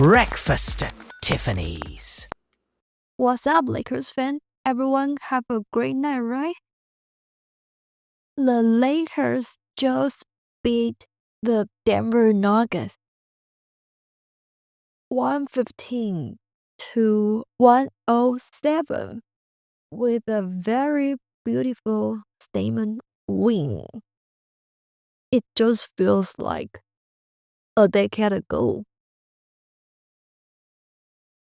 Breakfast at Tiffany's. What's up, Lakers fan? Everyone have a great night, right? The Lakers just beat the Denver Nuggets 115 to 107 with a very beautiful statement win. It just feels like a decade ago.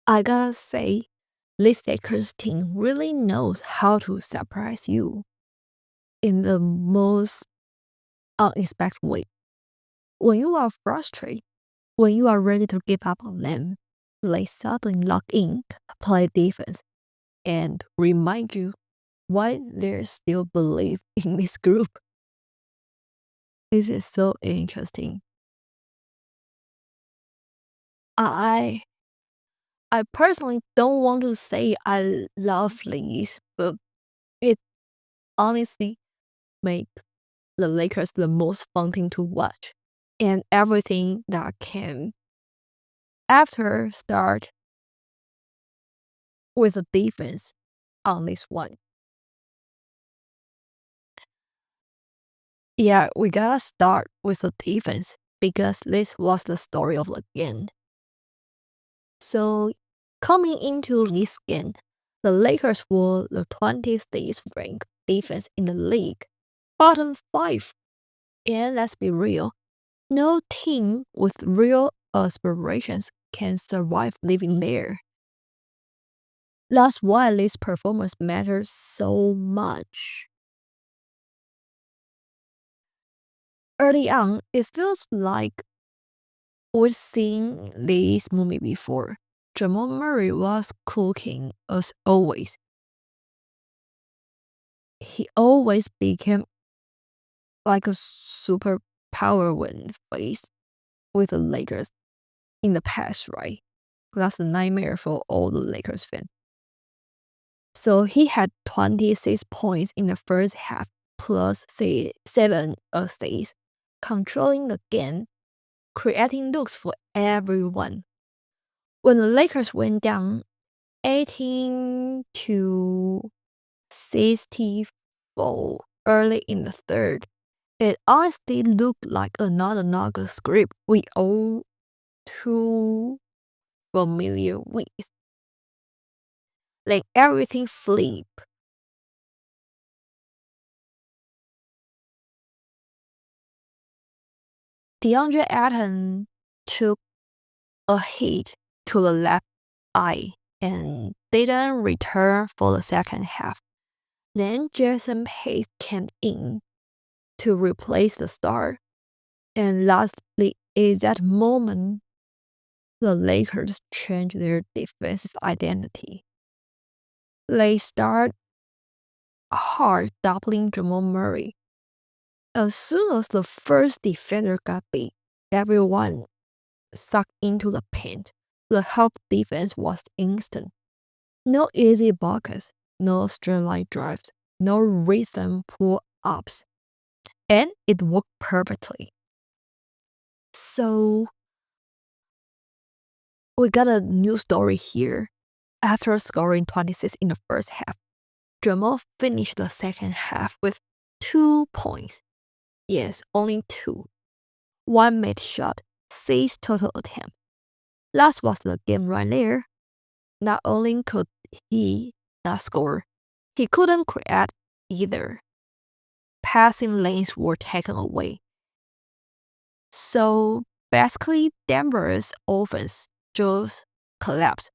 I gotta say, this Lakers team really knows how to surprise you in the most unexpected way. When you are frustrated, when you are ready to give up on them, they suddenly lock in, play defense, and remind you why they still believe in this group. This is so interesting. I I personally don't want to say I love these, but it honestly makes the Lakers the most fun thing to watch. And everything that came after start with a defense on this one. Yeah, we gotta start with the defense because this was the story of the game. So, coming into this game, the Lakers were the 26th ranked defense in the league, bottom 5. And let's be real, no team with real aspirations can survive living there. That's why this performance matters so much. Early on, it feels like we've seen this movie before. Jamal Murray was cooking as always. He always became like a superpower when faced with the Lakers in the past, right? That's a nightmare for all the Lakers fans. So he had 26 points in the first half, plus 7 assists, controlling the game, creating looks for everyone. When the Lakers went down 18 to 64 early in the third, it honestly looked like another Nuggets script we all too familiar with. Like everything flip. DeAndre Ayton took a hit to the left eye and didn't return for the second half. Then Jason Hayes came in to replace the star. And lastly, at that moment, the Lakers changed their defensive identity. They start hard doubling Jamal Murray. As soon as the first defender got beat, everyone sucked into the paint. The help defense was instant. No easy buckets, no straight-line drives, no rhythm pull-ups. And it worked perfectly. So, we got a new story here. After scoring 26 in the first half, Jamal finished the second half with 2 points. Yes, only 2. 1 made shot, 6 total attempts. That was the game right there. Not only could he not score, he couldn't create either. Passing lanes were taken away. So basically, Denver's offense just collapsed.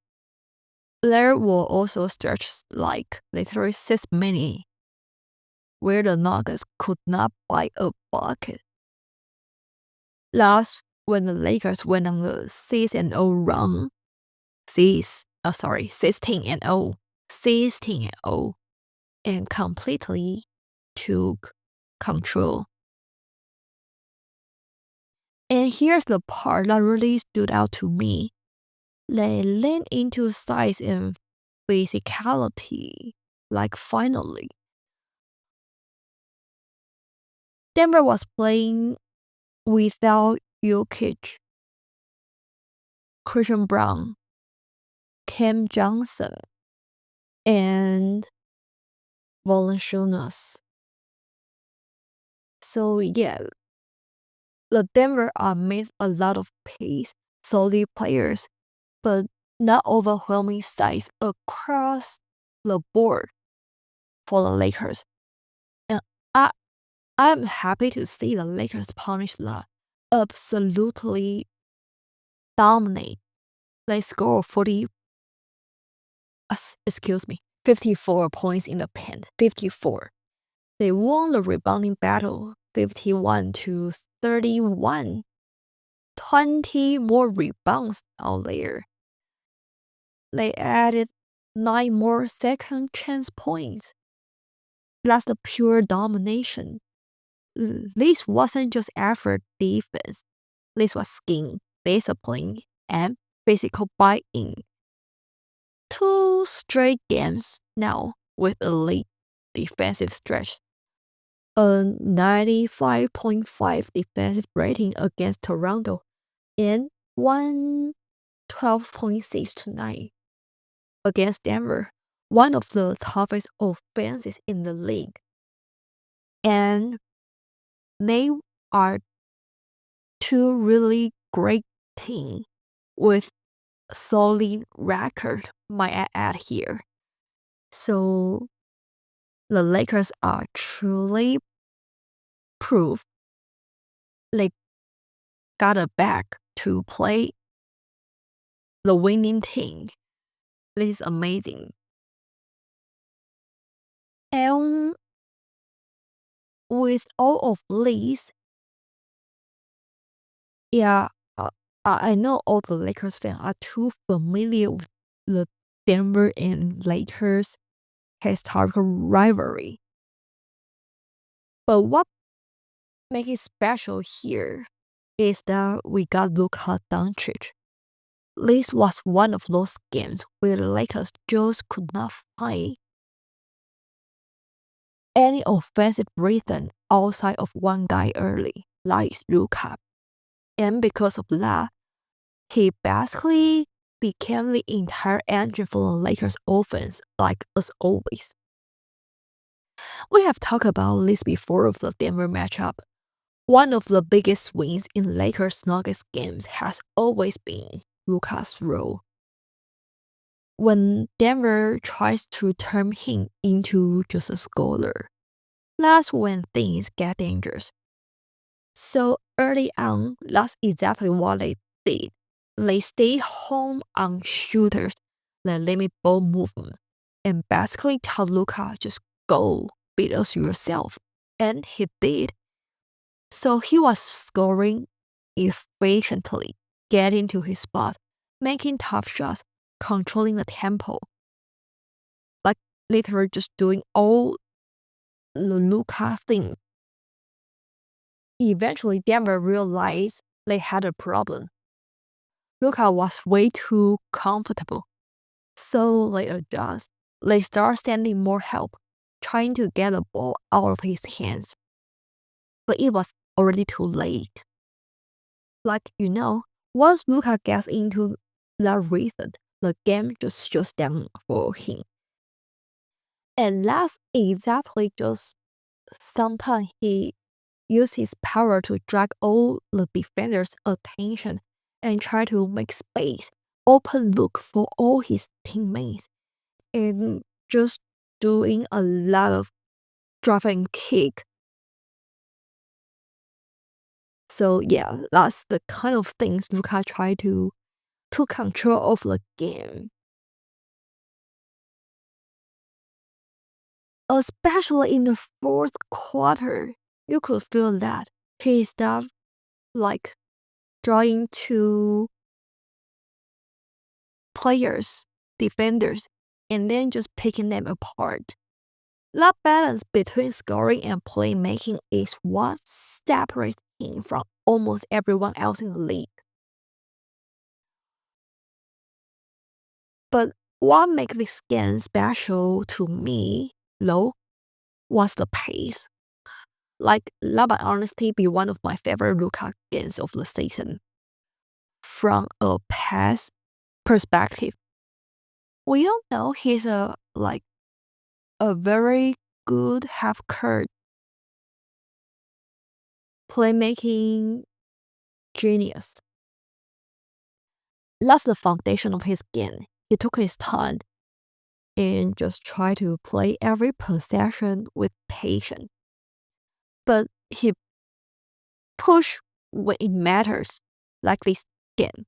There were also stretches like literally 6 minutes where the Nuggets could not buy a bucket. Last, when the Lakers went on the 6-0 run, 16-0, 16-0, and completely took control. And here's the part that really stood out to me. They leaned into size and physicality, like finally. Denver was playing without Jokic. Christian Brown, Cam Johnson, and Valanciunas. So yeah, the Denver made a lot of pace, solid players, but not overwhelming size across the board for the Lakers. And I I'm happy to see the Lakers punish the absolutely dominate. They score 54 points in the paint. 54. They won the rebounding battle 51-31. 20 more rebounds out there. They added 9 more second chance points. That's the pure domination. This wasn't just effort defense. This was skill, discipline, and physical buy-in. 2 straight games now with elite defensive stretch. A 95.5 defensive rating against Toronto and 112.6 tonight against Denver, one of the toughest offenses in the league. And they are two really great teams with solid record, might I add here. So the Lakers are truly proof they got a back to play the winning team. This is amazing. And with all of these, yeah, I know all the Lakers fans are too familiar with the Denver and Lakers historical rivalry. But what makes it special here is that we got Luka Doncic. This was one of those games where the Lakers just could not find any offensive rhythm outside of one guy early, like Luka. And because of that, he basically became the entire engine for the Lakers offense, like as always. We have talked about this before of the Denver matchup. One of the biggest wins in Lakers Nuggets games has always been Luka's role. When Denver tries to turn him into just a scorer, that's when things get dangerous. So early on, that's exactly what they did. They stay home on shooters that limit ball movement and basically tell Luka just go beat us yourself. And he did. So he was scoring efficiently, getting to his spot, making tough shots, controlling the tempo. Like literally just doing all the Luka thing. Eventually, Denver realized they had a problem. Luka was way too comfortable. So they adjust. They start sending more help, trying to get the ball out of his hands. But it was already too late. Like, once Luka gets into that rhythm, the game just shuts down for him. And that's exactly just sometimes he uses his power to drag all the defenders' attention and try to make space, open look for all his teammates, and just doing a lot of drive and kick. So yeah, that's the kind of things Luka tried to control of the game. Especially in the fourth quarter, you could feel that he stopped like trying to players, defenders, and then just picking them apart. That balance between scoring and playmaking is what separates him from almost everyone else in the league. But what makes this game special to me, though, was the pace. Like, that might honestly be one of my favorite Luka games of the season. from a past perspective. We all know he's a very good half-court playmaking genius. That's the foundation of his game. He took his time and just tried to play every possession with patience. But he pushed when it matters, like this game.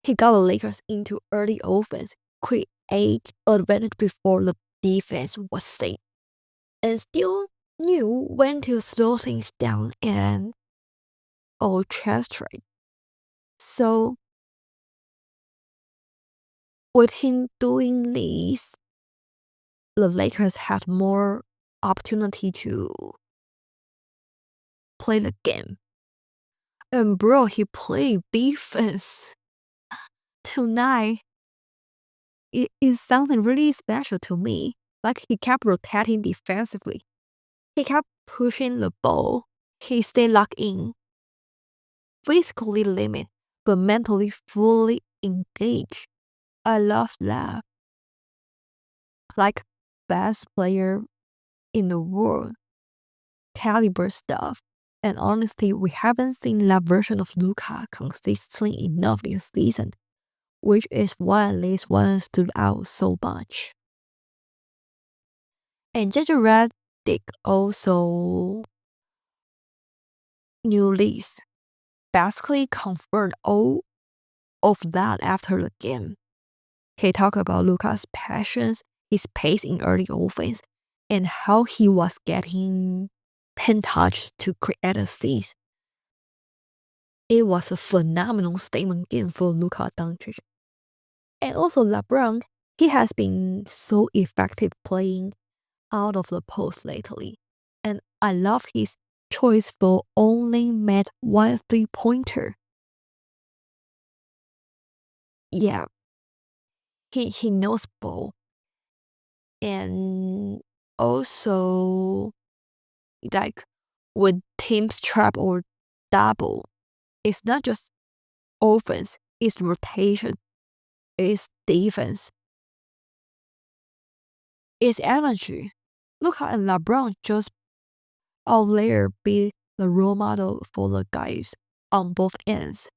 He got the Lakers into early offense, create advantage before the defense was safe, and still knew when to slow things down and orchestrate. So with him doing this, the Lakers had more opportunity to play the game. And bro, he played defense tonight. It is something really special to me. Like he kept rotating defensively. He kept pushing the ball. He stayed locked in. Physically limited, but mentally fully engaged. I love that. Like best player in the world. Caliber stuff. And honestly, we haven't seen that version of Luka consistently enough this season, which is why this one stood out so much. And JJ Redick also knew this, basically confirmed all of that after the game. He talked about Luka's passions, his pace in early offense, and how he was getting pen touch to create assists. It was a phenomenal statement game for Luka Doncic. And also LeBron, he has been so effective playing out of the post lately. And I love his choice for only made one three-pointer. Yeah, he knows ball. And also like when teams trap or double, it's not just offense, it's rotation, it's defense, it's energy. Luka and LeBron just out there be the role model for the guys on both ends.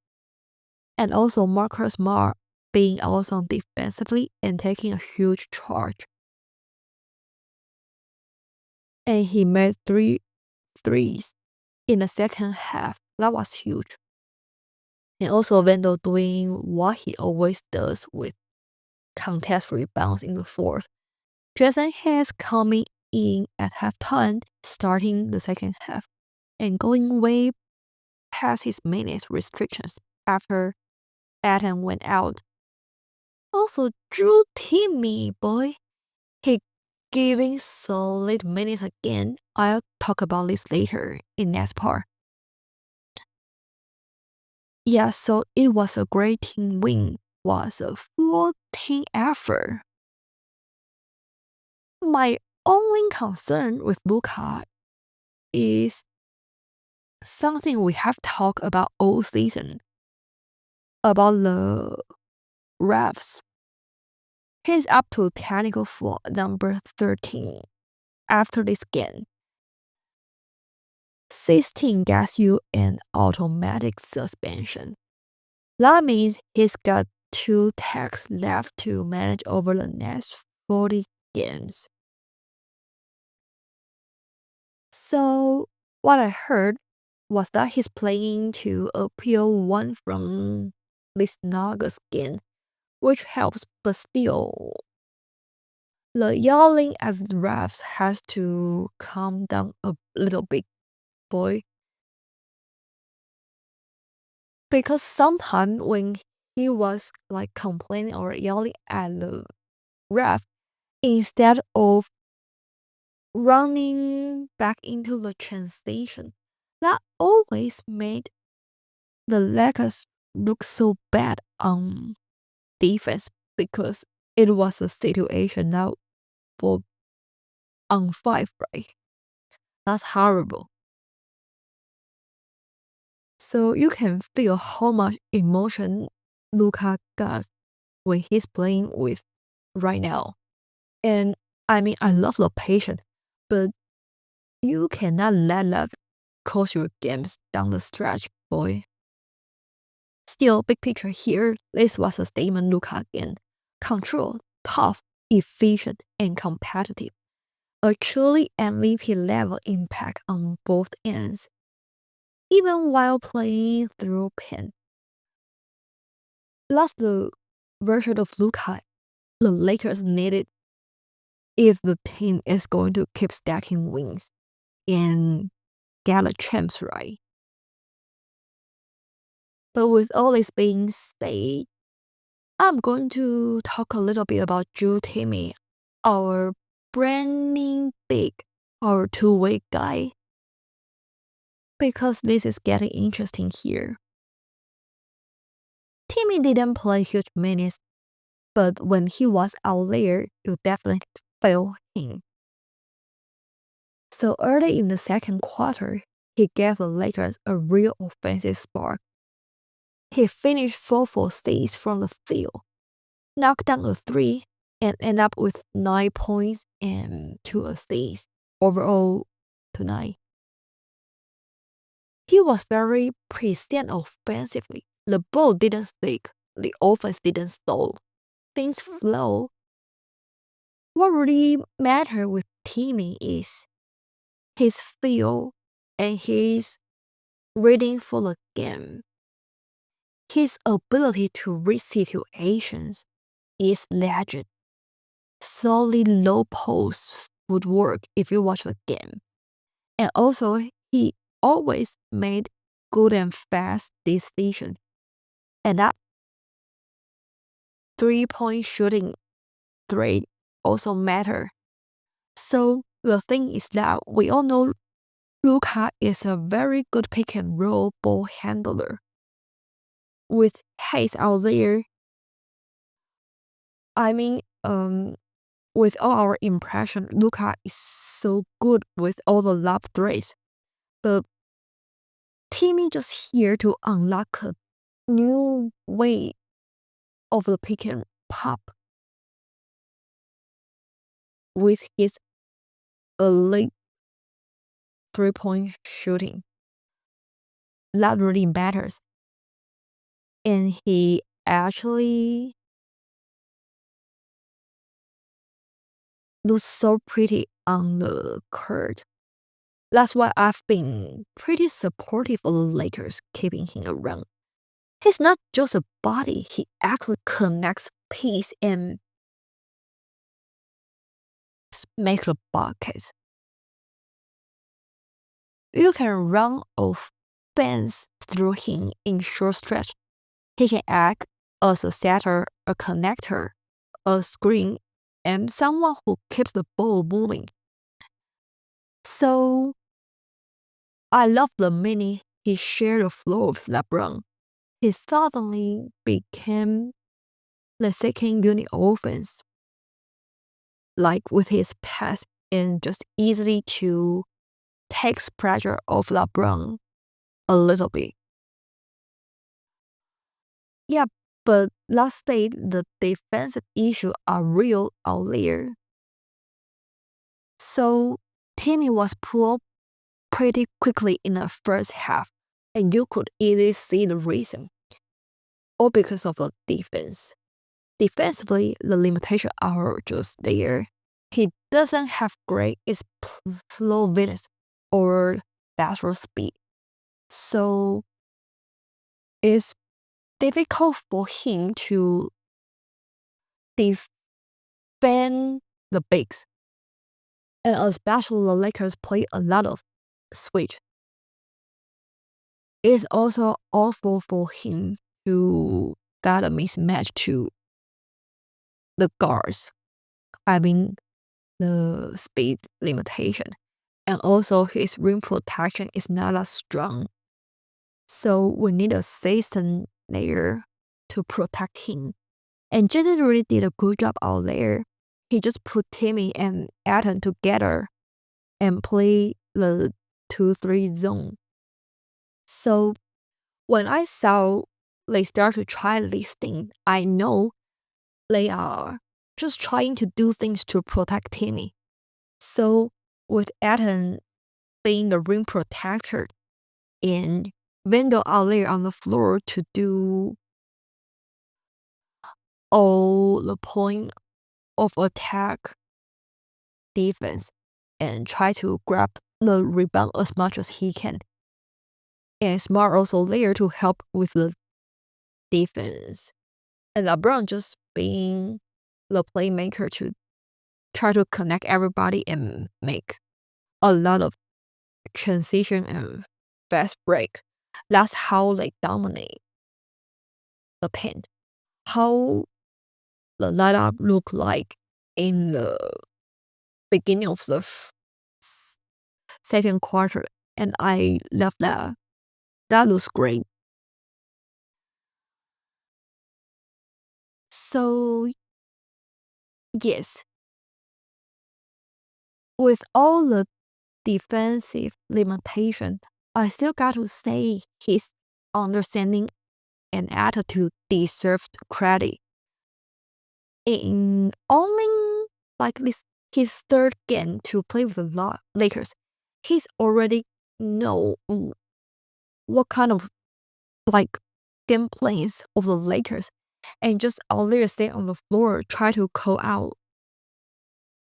And also Marcus Smart being awesome defensively and taking a huge charge. And he made 3 threes in the second half. That was huge. And also Vando doing what he always does with contest rebounds in the fourth. Jason Hayes coming in at halftime, starting the second half, and going way past his minutes restrictions after Adam went out. Also, Drew Timmy, boy, he giving solid minutes again. I'll talk about this later in next part. Yeah, so it was a great team win. Was a full team effort. My only concern with Luka is something we have talked about all season about the refs. He's up to technical fault number 13 after this game. 16 gets you an automatic suspension. That means he's got 2 tags left to manage over the next 40 games. So, what I heard was that he's planning to appeal one from this Naga skin, which helps, but still, the yelling at the refs has to calm down a little bit, boy. Because sometimes when he was like complaining or yelling at the ref, instead of running back into the transition, that always made the Lakers look so bad on defense because it was a situation now for on 5, right? That's horrible. So you can feel how much emotion Luka got when he's playing with right now. And I mean, I love the patience, but you cannot let that cost your games down the stretch, boy. Still, big picture here, this was a statement Luka again. Control, tough, efficient, and competitive. A truly MVP level impact on both ends, even while playing through pain. That's the version of Luka the Lakers needed if the team is going to keep stacking wins and get a chance, right? But with all this being said, I'm going to talk a little bit about Drew Timmy, our branding big, our two-way guy, because this is getting interesting here. Timmy didn't play huge minutes, but when he was out there, you definitely felt him. So early in the second quarter, he gave the Lakers a real offensive spark. He finished 4 for 6 from the field, knocked down a 3, and ended up with 9 points and 2 assists overall tonight. He was very present offensively. The ball didn't stick, the offense didn't stall. Things flow. What really mattered with Timmy is his feel and his reading for the game. His ability to read situations is legend. Solid low post footwork if you watch the game. And also, he always made good and fast decisions. And that 3-point shooting rate also matter. So the thing is that we all know Luka is a very good pick and roll ball handler. With Hayes out there, I mean, with all our impression, Luka is so good with all the lob threats. But Timmy just here to unlock a new way of the pick and pop with his elite 3-point shooting. That really matters. And he actually looks so pretty on the court. That's why I've been pretty supportive of the Lakers keeping him around. He's not just a body, he actually connects piece and makes a bucket. You can run offense through him in short stretch. He can act as a setter, a connector, a screen, and someone who keeps the ball moving. So I love the minute he shared the floor with LeBron. He suddenly became the second unit offense, like with his pass and just easily to takes pressure off LeBron a little bit. Yeah, but let's say the defensive issues are real out there. So Timmy was pulled pretty quickly in the first half, and you could easily see the reason. All because of the defense. Defensively, the limitations are just there. He doesn't have great explosiveness or lateral speed. So it's difficult for him to defend the bigs. And especially the Lakers play a lot of switch. It's also awful for him to get a mismatch to the guards, having the speed limitation. And also his rim protection is not as strong. So we need a system there to protect him. And Jaden really did a good job out there. He just put Timmy and Aton together and play the 2-3 zone. So when I saw they start to try this thing, I know they are just trying to do things to protect Timmy. So with Adam being the ring protector and Vandal out there on the floor to do all the point of attack defense and try to grab the rebound as much as he can. And Smart also there to help with the defense. And LeBron just being the playmaker to try to connect everybody and make a lot of transition and fast break. That's how they dominate the paint. How the lineup look like in the beginning of the second quarter. And I love that. That looks great. So yes, with all the defensive limitation, I still got to say his understanding and attitude deserved credit. In only like this his third game to play with the Lakers, he's already know what kind of like game plans of the Lakers, and just out there stay on the floor, try to call out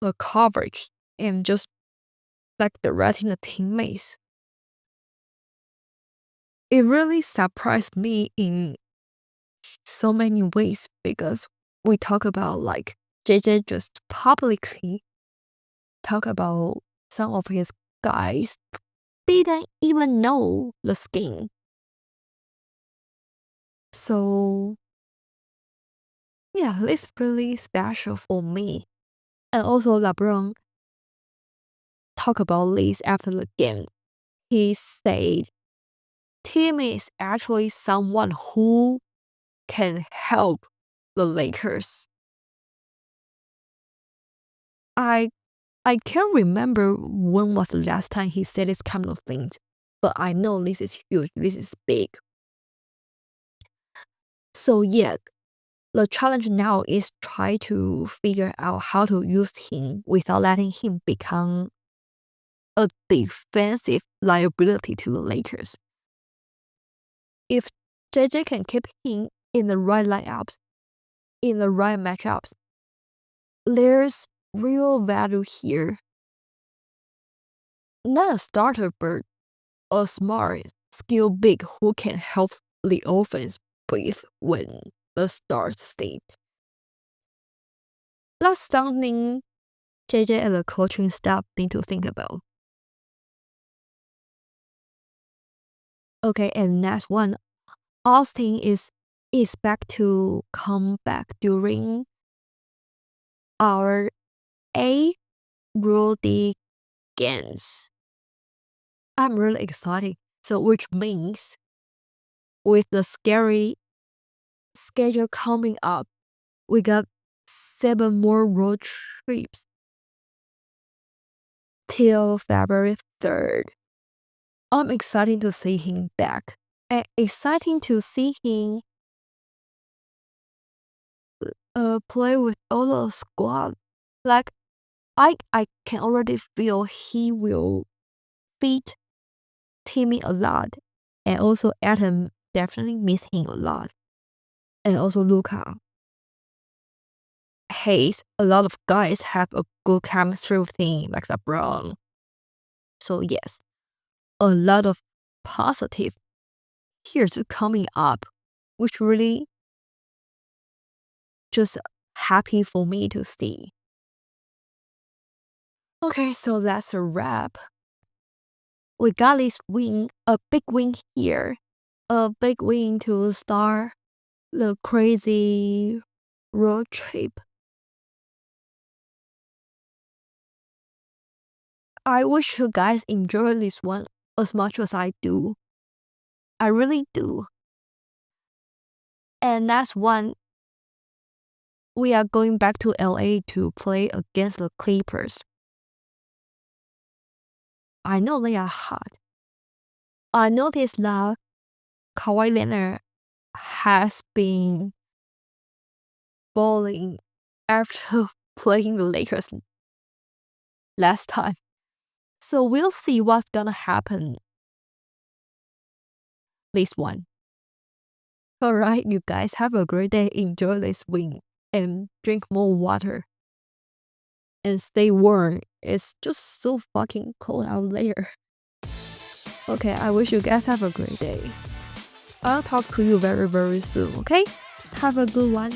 the coverage and just like directing the teammates. It really surprised me in so many ways because we talk about like JJ just publicly talk about some of his guys didn't even know the scheme. So yeah, it's really special for me. And also LeBron talk about this after the game. He said Tim is actually someone who can help the Lakers. I can't remember when was the last time he said this kind of thing, but I know this is huge, this is big. So yeah, the challenge now is try to figure out how to use him without letting him become a defensive liability to the Lakers. If JJ can keep him in the right lineups, in the right matchups, there's real value here. Not a starter, but a smart, skilled big who can help the offense breathe when the stars state. That's something JJ and the coaching staff need to think about. Okay, and next one, Austin is expect to come back during our A Rudy games. I'm really excited. So which means with the scary schedule coming up, we got 7 more road trips till February 3rd. I'm excited to see him back. And exciting to see him play with all the squad. Like I can already feel he will beat Timmy a lot. And also Adam definitely miss him a lot. And also Luka. Hayes, a lot of guys have a good chemistry with him, like LeBron. So yes, a lot of positive here's coming up, which really just happy for me to see. Okay, so that's a wrap. We got this win, a big win here, a big win to start the crazy road trip. I wish you guys enjoy this one as much as I do. I really do. And that's one we are going back to LA to play against the Clippers. I know they are hot. I noticed that Kawhi Leonard has been balling after playing the Lakers last time. So we'll see what's gonna happen this one. Alright, you guys have a great day. Enjoy this win and drink more water. And stay warm. It's just so fucking cold out there. Okay, I wish you guys have a great day. I'll talk to you very, very soon, okay? Have a good one.